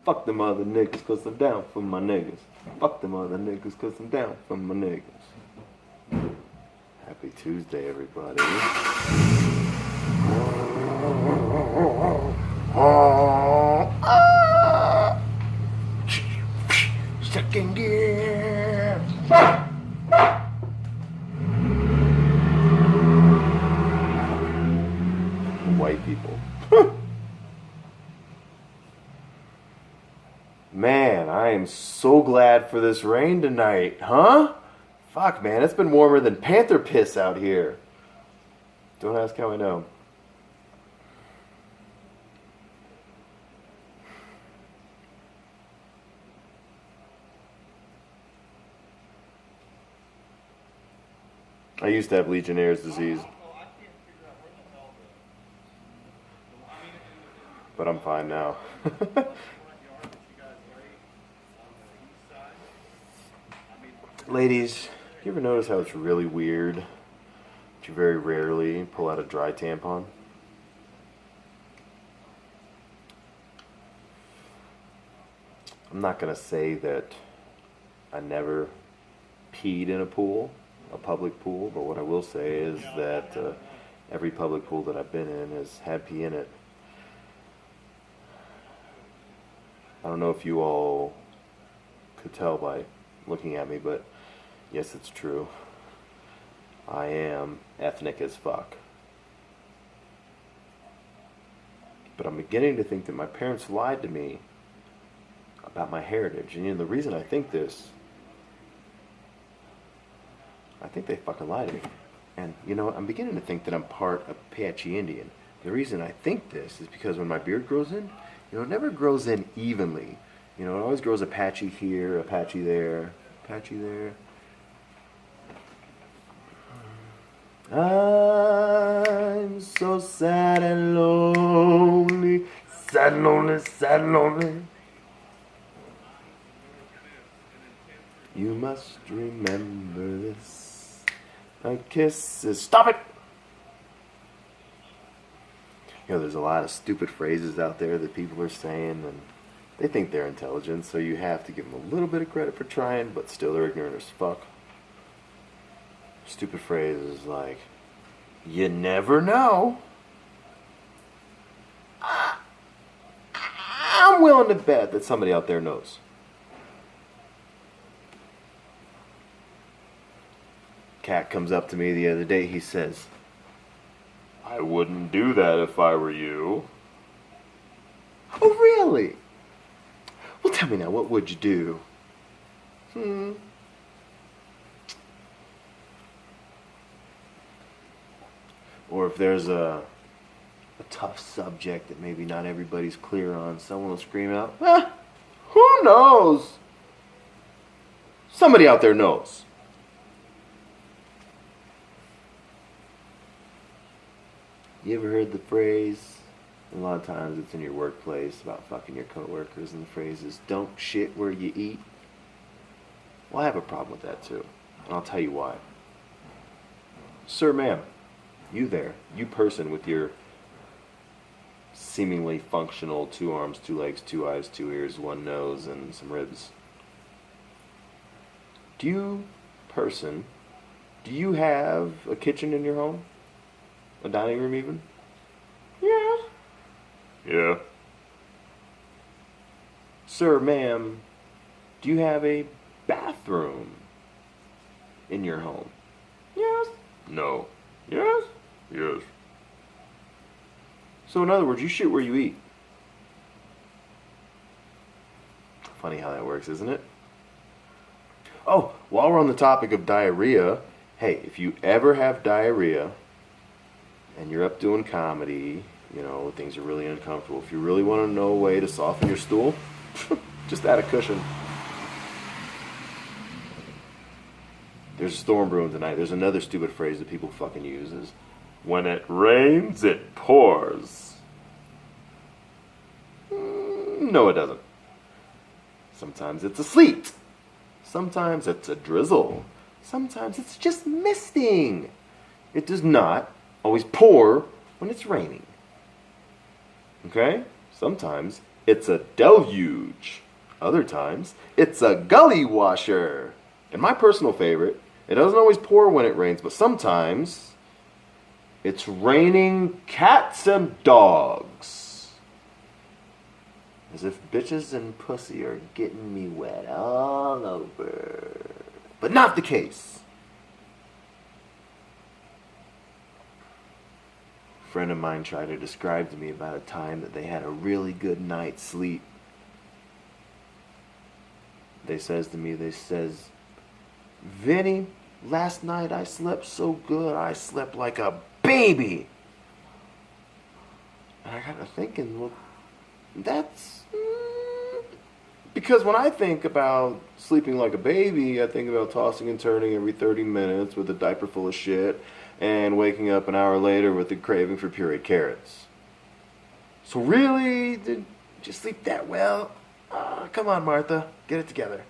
Fuck them other niggas, cause I'm down for my niggas. Fuck them other niggas, cause I'm down for my niggas. Happy Tuesday, everybody. Second gear. White people. Man, I am so glad for this rain tonight, huh? Fuck, man, it's been warmer than panther piss out here. Don't ask how I know. I used to have Legionnaire's disease. But I'm fine now. Ladies, you ever notice how it's really weird that you very rarely pull out a dry tampon? I'm not going to say that I never peed in a pool, a public pool, but what I will say is that every public pool that I've been in has had pee in it. I don't know if you all could tell by looking at me, but yes, it's true. I am ethnic as fuck. But I'm beginning to think that my parents lied to me about my heritage. And the reason I think this, I think they fucking lied to me. And I'm beginning to think that I'm part Apache Indian. The reason I think this is because when my beard grows in, it never grows in evenly. It always grows Apache here, Apache there, Apache there. I'm so sad and lonely, sad and lonely, sad and lonely. You must remember this. A kiss is... Stop it! There's a lot of stupid phrases out there that people are saying, and they think they're intelligent, so you have to give them a little bit of credit for trying, but still they're ignorant as fuck. Stupid phrases like, you never know. I'm willing to bet that somebody out there knows. Cat comes up to me the other day, he says, I wouldn't do that if I were you. Oh, really? Well, tell me now, what would you do? Or if there's a tough subject that maybe not everybody's clear on, someone will scream out, who knows? Somebody out there knows. You ever heard the phrase, a lot of times it's in your workplace about fucking your coworkers, and the phrase is, don't shit where you eat? Well, I have a problem with that too, and I'll tell you why. Sir, ma'am, you there, you person with your seemingly functional 2 arms, 2 legs, 2 eyes, 2 ears, 1 nose, and some ribs. Do you have a kitchen in your home? A dining room even? Yeah. Yeah. Sir, ma'am, do you have a bathroom in your home? Yes. No. Yes. Yes. So in other words, you shit where you eat. Funny how that works, isn't it? Oh, while we're on the topic of diarrhea, hey, if you ever have diarrhea and you're up doing comedy, things are really uncomfortable. If you really want to know a way to soften your stool, just add a cushion. There's a storm brewing tonight. There's another stupid phrase that people fucking use is, when it rains, it pours. No, it doesn't. Sometimes it's a sleet. Sometimes it's a drizzle. Sometimes it's just misting. It does not always pour when it's raining. Okay? Sometimes it's a deluge. Other times, it's a gully washer. And my personal favorite, it doesn't always pour when it rains, but sometimes it's raining cats and dogs. As if bitches and pussy are getting me wet all over. But not the case. A friend of mine tried to describe to me about a time that they had a really good night's sleep. They says, Vinny, last night I slept so good, I slept like a baby. And I got to thinking, well, that's... Because when I think about sleeping like a baby, I think about tossing and turning every 30 minutes with a diaper full of shit and waking up an hour later with a craving for pureed carrots. So really, did you sleep that well? Come on, Martha, get it together.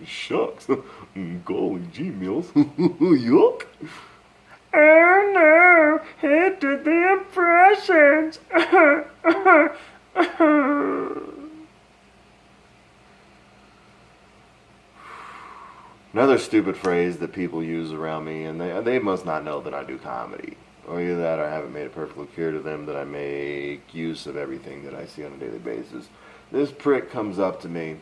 Shucks. Golly gee meals. Yuck. Oh no, he did the impressions. Another stupid phrase that people use around me, and they must not know that I do comedy. Or either that or I haven't made it perfectly clear to them that I make use of everything that I see on a daily basis. This prick comes up to me,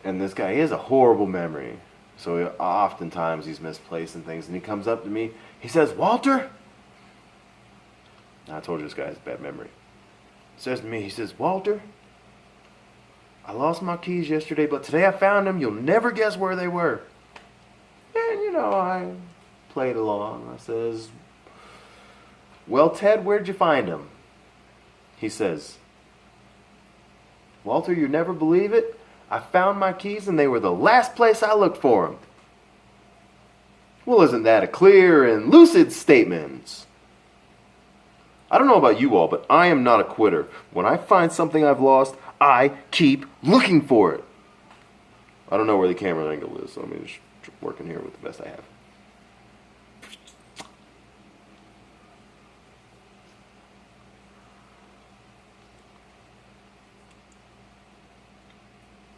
and this guy, he has a horrible memory. So oftentimes he's misplacing things, and he comes up to me, he says, Walter? I told you this guy has a bad memory. He says to me, he says, Walter, I lost my keys yesterday, but today I found them. You'll never guess where they were. And, I played along. I says, well, Ted, where'd you find them? He says, Walter, you never believe it? I found my keys and they were the last place I looked for them. Well, isn't that a clear and lucid statement? I don't know about you all, but I am not a quitter. When I find something I've lost, I keep looking for it. I don't know where the camera angle is, so I'm just working here with the best I have.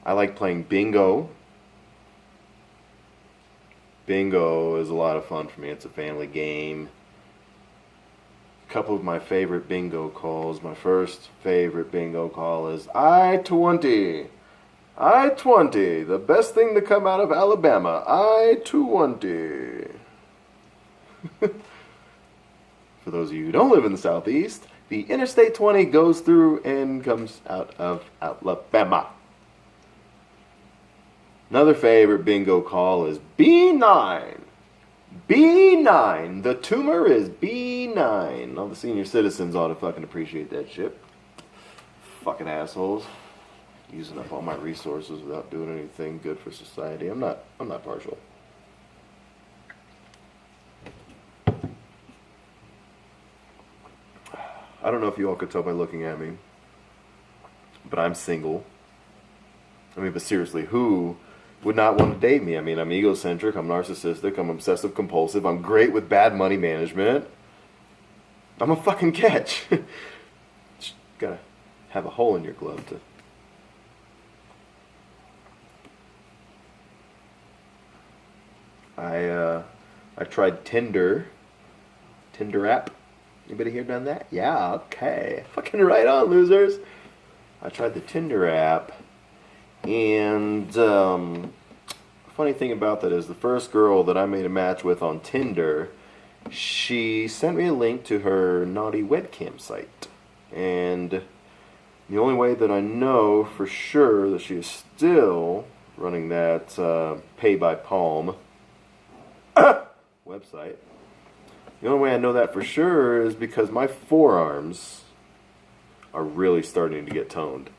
I like playing bingo. Bingo is a lot of fun for me. It's a family game. A couple of my favorite bingo calls. My first favorite bingo call is I-20. I-20, the best thing to come out of Alabama. I-20. For those of you who don't live in the Southeast, the Interstate 20 goes through and comes out of Alabama. Another favorite bingo call is B9. B9. The tumor is B9. All the senior citizens ought to fucking appreciate that shit. Fucking assholes. Using up all my resources without doing anything good for society. I'm not partial. I don't know if you all could tell by looking at me, but I'm single. But seriously, who would not want to date me? I'm egocentric, I'm narcissistic, I'm obsessive compulsive, I'm great with bad money management. I'm a fucking catch. Just gotta have a hole in your glove to... I tried Tinder app. Anybody here done that? Yeah, okay. Fucking right on, losers. I tried the Tinder app. And funny thing about that is the first girl that I made a match with on Tinder, she sent me a link to her naughty webcam site. And the only way that I know for sure that she is still running that pay by palm website, the only way I know that for sure is because my forearms are really starting to get toned.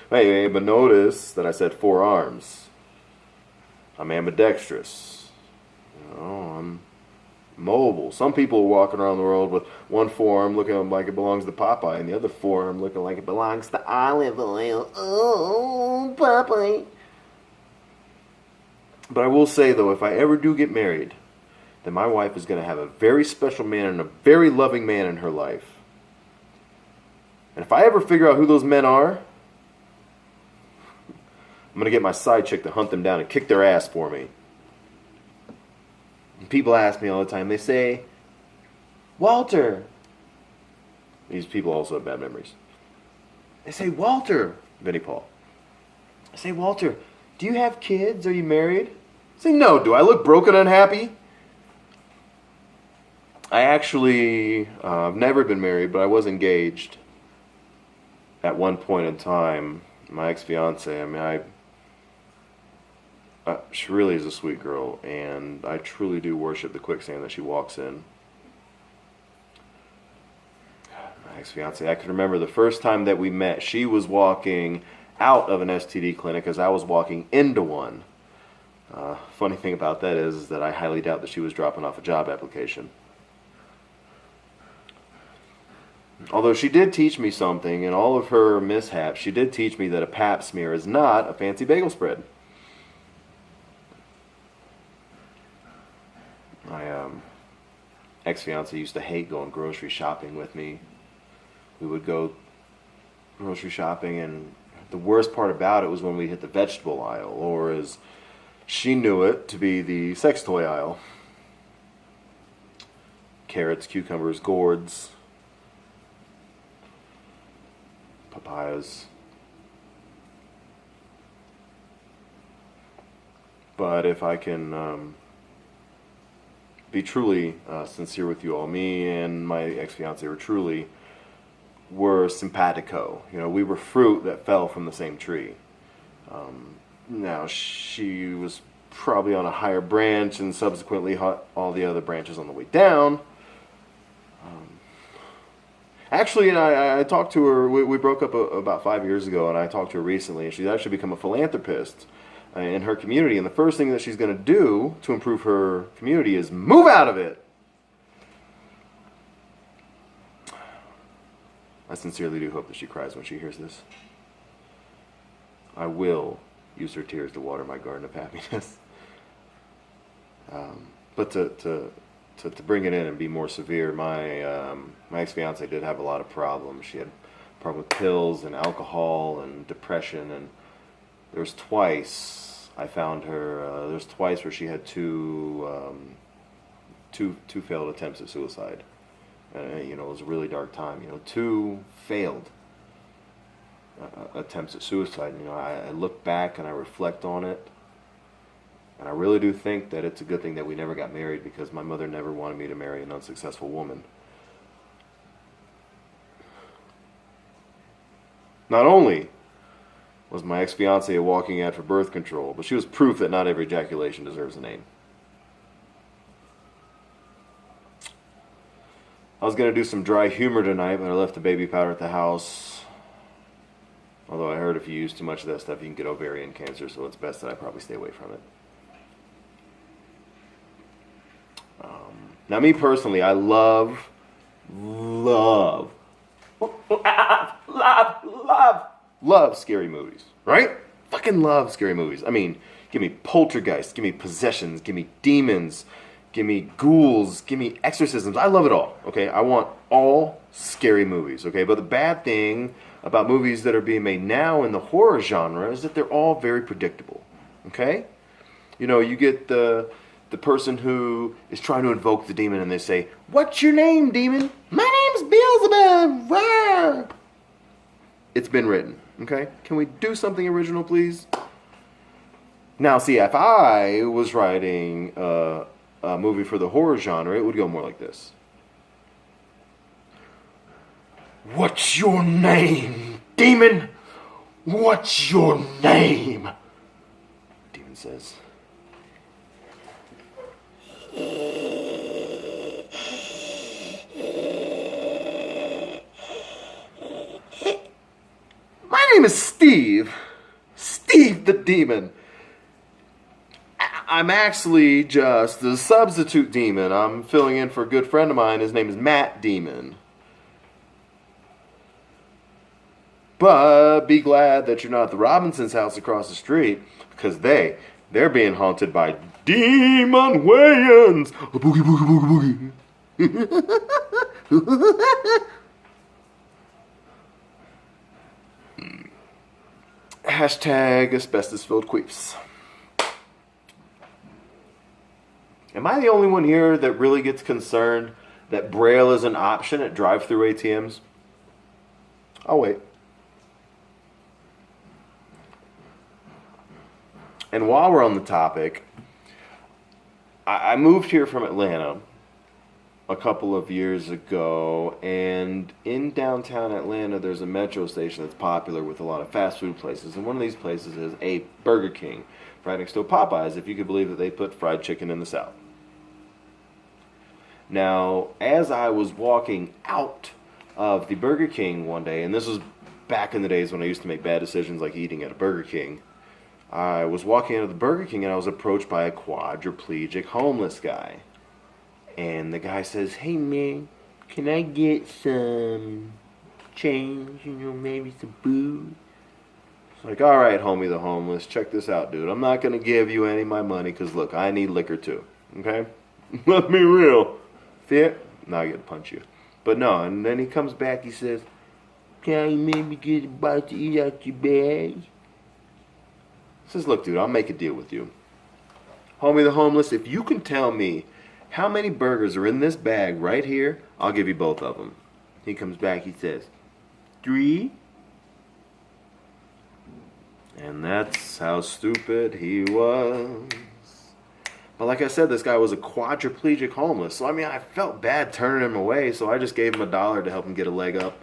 Hey, but notice that I said forearms. I'm ambidextrous. I'm mobile. Some people are walking around the world with one forearm looking like it belongs to Popeye and the other forearm looking like it belongs to Olive Oil. Oh, Popeye. But I will say, though, if I ever do get married, then my wife is going to have a very special man and a very loving man in her life. And if I ever figure out who those men are, I'm going to get my side chick to hunt them down and kick their ass for me. And people ask me all the time, they say, Walter. These people also have bad memories. They say, Walter, Vinnie Paul. I say, Walter, do you have kids? Are you married? I say, no. Do I look broke and unhappy? I actually, I've never been married, but I was engaged at one point in time. My ex-fiance, she really is a sweet girl, and I truly do worship the quicksand that she walks in. My ex-fiance, I can remember the first time that we met. She was walking out of an STD clinic as I was walking into one. Funny thing about that is that I highly doubt that she was dropping off a job application. Although she did teach me something, in all of her mishaps, she did teach me that a pap smear is not a fancy bagel spread. My ex-fiance used to hate going grocery shopping with me. We would go grocery shopping, and the worst part about it was when we hit the vegetable aisle, or as she knew it to be the sex toy aisle. Carrots, cucumbers, gourds, papayas. But if I can be truly sincere with you all, me and my ex-fiance were simpatico. You know, we were fruit that fell from the same tree. Now, she was probably on a higher branch and subsequently all the other branches on the way down. Actually, and I talked to her, we broke up about 5 years ago, and I talked to her recently, and she's actually become a philanthropist in her community, and the first thing that she's going to do to improve her community is move out of it. I sincerely do hope that she cries when she hears this. I will use her tears to water my garden of happiness. But to bring it in and be more severe, my ex-fiance did have a lot of problems. She had a problem with pills and alcohol and depression, and there's twice I found her. There's twice where she had two failed attempts at suicide. It was a really dark time. 2 failed attempts at suicide. I look back and I reflect on it, and I really do think that it's a good thing that we never got married, because my mother never wanted me to marry an unsuccessful woman. Not only was my ex-fiancée a walking ad for birth control, but she was proof that not every ejaculation deserves a name. I was going to do some dry humor tonight, but I left the baby powder at the house. Although I heard if you use too much of that stuff, you can get ovarian cancer, so it's best that I probably stay away from it. Now, me personally, I love scary movies, right? Fucking love scary movies. I mean, give me poltergeists, give me possessions, give me demons, give me ghouls, give me exorcisms. I love it all, okay? I want all scary movies, okay? But the bad thing about movies that are being made now in the horror genre is that they're all very predictable, okay? You get the person who is trying to invoke the demon, and they say, "What's your name, demon?" "My name's Beelzebub." Rawr. It's been written, okay? Can we do something original, please? Now, see, if I was writing a movie for the horror genre, it would go more like this. "What's your name, demon? What's your name?" The demon says, "My name is Steve. Steve the demon. I'm actually just a substitute demon. I'm filling in for a good friend of mine. His name is Matt Demon. But be glad that you're not at the Robinsons' house across the street, because they they're being haunted by demon Wayans. Boogie, boogie, boogie, boogie. Hashtag asbestos-filled queefs. Am I the only one here that really gets concerned that Braille is an option at drive-through ATMs? I'll wait. And while we're on the topic, I moved here from Atlanta a couple of years ago, and in downtown Atlanta there's a metro station that's popular with a lot of fast food places, and one of these places is a Burger King right next to a Popeyes, if you could believe that they put fried chicken in the South. Now, as I was walking out of the Burger King one day, and this was back in the days when I used to make bad decisions like eating at a Burger King, I was walking out of the Burger King and I was approached by a quadriplegic homeless guy. And the guy says, "Hey man, can I get some change, maybe some booze?" It's like, "All right, homie the homeless, check this out, dude. I'm not going to give you any of my money because, look, I need liquor too, okay? Let me real. Fit? Now I get to punch you." But no, and then he comes back, he says, "Can I maybe get a bite to eat out your bag?" He says, "Look, dude, I'll make a deal with you. Homie the homeless, if you can tell me how many burgers are in this bag right here, I'll give you both of them." He comes back, he says, 3. And that's how stupid he was. But like I said, this guy was a quadriplegic homeless. So, I mean, I felt bad turning him away, so I just gave him $1 to help him get a leg up.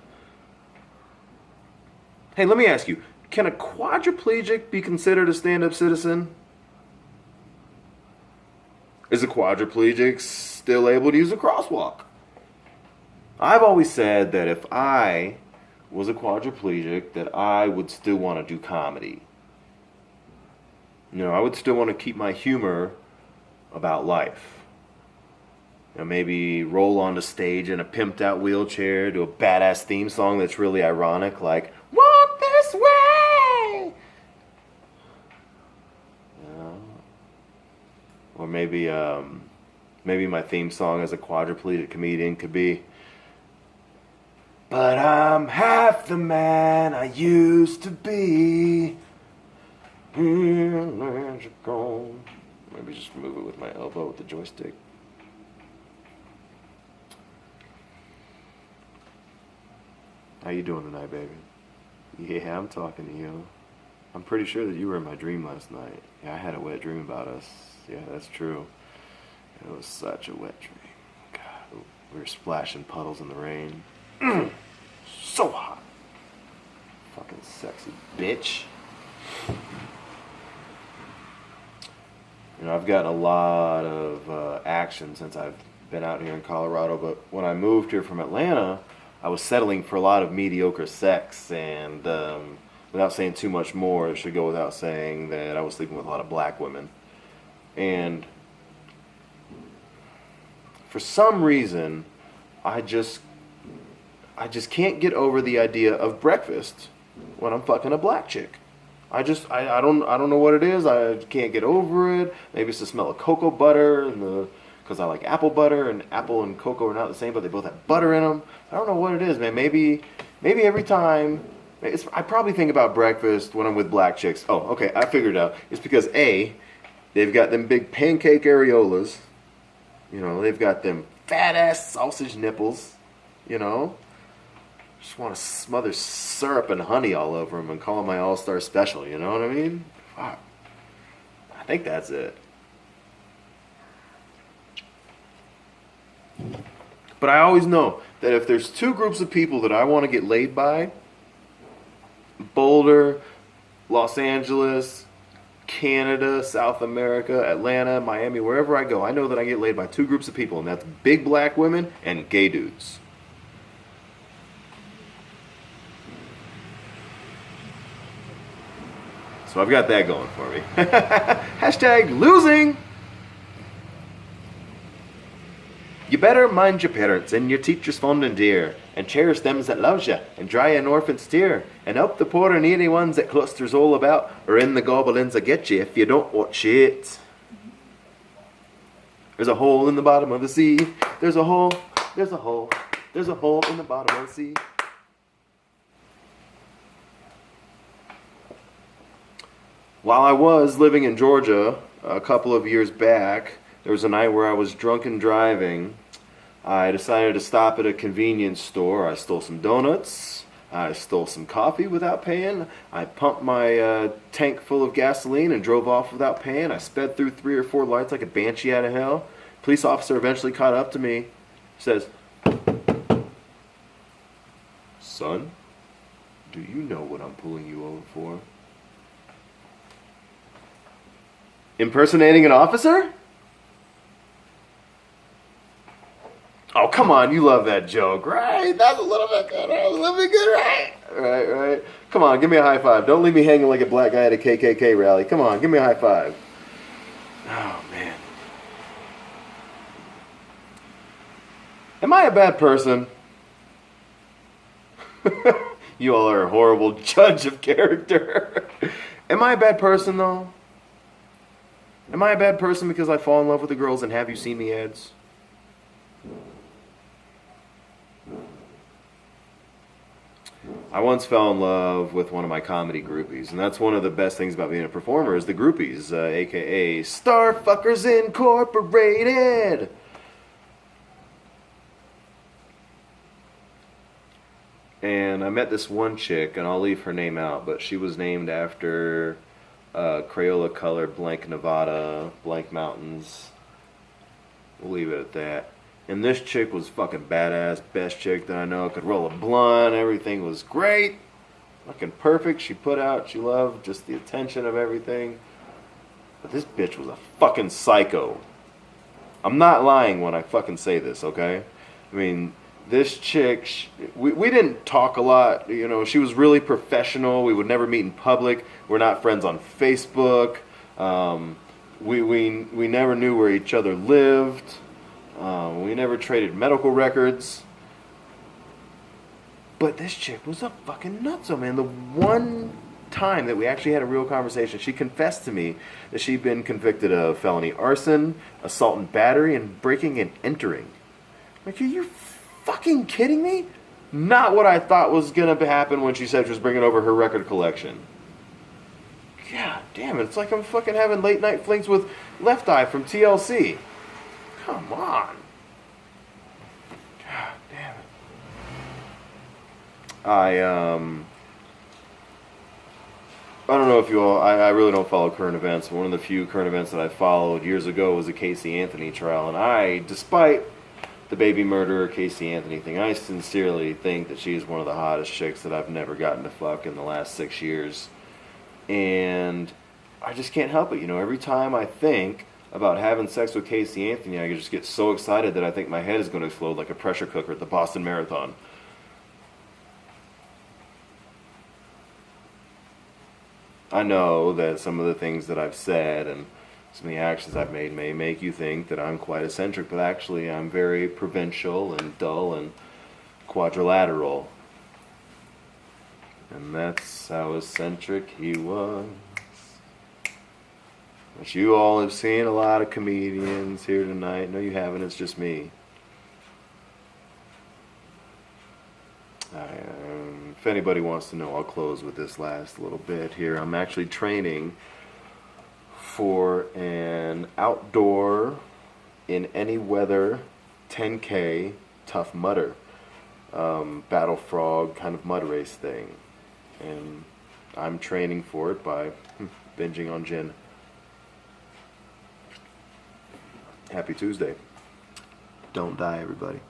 Hey, let me ask you, can a quadriplegic be considered a stand-up citizen? Is a quadriplegic still able to use a crosswalk? I've always said that if I was a quadriplegic, that I would still want to do comedy. I would still want to keep my humor about life. Maybe roll onto stage in a pimped out wheelchair, do a badass theme song that's really ironic, like, "Walk this way!" Or maybe my theme song as a quadriplegic comedian could be, "But I'm half the man I used to be." Magical. Maybe just move it with my elbow with the joystick. How you doing tonight, baby? Yeah, I'm talking to you. I'm pretty sure that you were in my dream last night. Yeah, I had a wet dream about us. Yeah, that's true. It was such a wet dream. God, we were splashing puddles in the rain. So hot. Fucking sexy bitch. I've gotten a lot of action since I've been out here in Colorado, but when I moved here from Atlanta, I was settling for a lot of mediocre sex, and without saying too much more, it should go without saying that I was sleeping with a lot of black women. And for some reason, I just can't get over the idea of breakfast when I'm fucking a black chick. I don't know what it is. I can't get over it. Maybe it's the smell of cocoa butter, because I like apple butter, and apple and cocoa are not the same, but they both have butter in them. I don't know what it is, man. Maybe every time, I probably think about breakfast when I'm with black chicks. Oh, okay, I figured it out. It's because A, they've got them big pancake areolas. They've got them fat ass sausage nipples. Just want to smother syrup and honey all over them and call it my all-star special, you know what I mean? Fuck. I think that's it. But I always know that if there's two groups of people that I want to get laid by, Boulder, Los Angeles, Canada, South America, Atlanta, Miami, wherever I go, I know that I get laid by two groups of people, and that's big black women and gay dudes. So I've got that going for me. Hashtag losing. You better mind your parents and your teachers fond and dear, and cherish them that loves you, and dry an orphan's tear, and help the poor and needy ones that clusters all about, or in the goblins that get you if you don't watch it. There's a hole in the bottom of the sea. There's a hole, there's a hole, there's a hole in the bottom of the sea. While I was living in Georgia a couple of years back, there was a night where I was drunk and driving. I decided to stop at a convenience store. I stole some donuts. I stole some coffee without paying. I pumped my tank full of gasoline and drove off without paying. I sped through 3 or 4 lights like a banshee out of hell. Police officer eventually caught up to me. Says, "Son, do you know what I'm pulling you over for?" Impersonating an officer? Oh, come on, you love that joke, right? That's a little bit good, right? A little bit good, right? Right. Come on, give me a high five. Don't leave me hanging like a black guy at a KKK rally. Come on, give me a high five. Oh, man. Am I a bad person? You all are a horrible judge of character. Am I a bad person, though? Am I a bad person because I fall in love with the girls and Have You Seen Me ads? I once fell in love with one of my comedy groupies, and that's one of the best things about being a performer is the groupies, aka Starfuckers Incorporated. And I met this one chick, and I'll leave her name out, but she was named after Crayola colored blank Nevada, blank mountains. We'll leave it at that. And this chick was fucking badass, best chick that I know. Could roll a blunt, everything was great. Fucking perfect. She put out, she loved just the attention of everything. But this bitch was a fucking psycho. I'm not lying when I fucking say this, okay? I mean, this chick, we didn't talk a lot. You know, she was really professional. We would never meet in public. We're not friends on Facebook. We never knew where each other lived. We never traded medical records. But this chick was a fucking nutso, man. The one time that we actually had a real conversation, she confessed to me that she'd been convicted of felony arson, assault and battery, and breaking and entering. Like, are you fucking kidding me? Not what I thought was going to happen when she said she was bringing over her record collection. God damn it. It's like I'm fucking having late night flings with Left Eye from TLC. Come on. God damn it. I don't know if you all, I really don't follow current events. One of the few current events that I followed years ago was the Casey Anthony trial. And I, despite the baby murderer Casey Anthony thing, I sincerely think that she's one of the hottest chicks that I've never gotten to fuck in the last 6 years. And I just can't help it. You know, every time I think about having sex with Casey Anthony, I just get so excited that I think my head is going to explode like a pressure cooker at the Boston Marathon. I know that some of the things that I've said and some of the actions I've made may make you think that I'm quite eccentric, but actually I'm very provincial and dull and quadrilateral. And that's how eccentric he was. But you all have seen a lot of comedians here tonight. No, you haven't. It's just me. If anybody wants to know, I'll close with this last little bit here. I'm actually training for an outdoor, in any weather, 10K Tough Mudder, Battle Frog kind of mud race thing. And I'm training for it by binging on gin. Happy Tuesday. Don't die, everybody.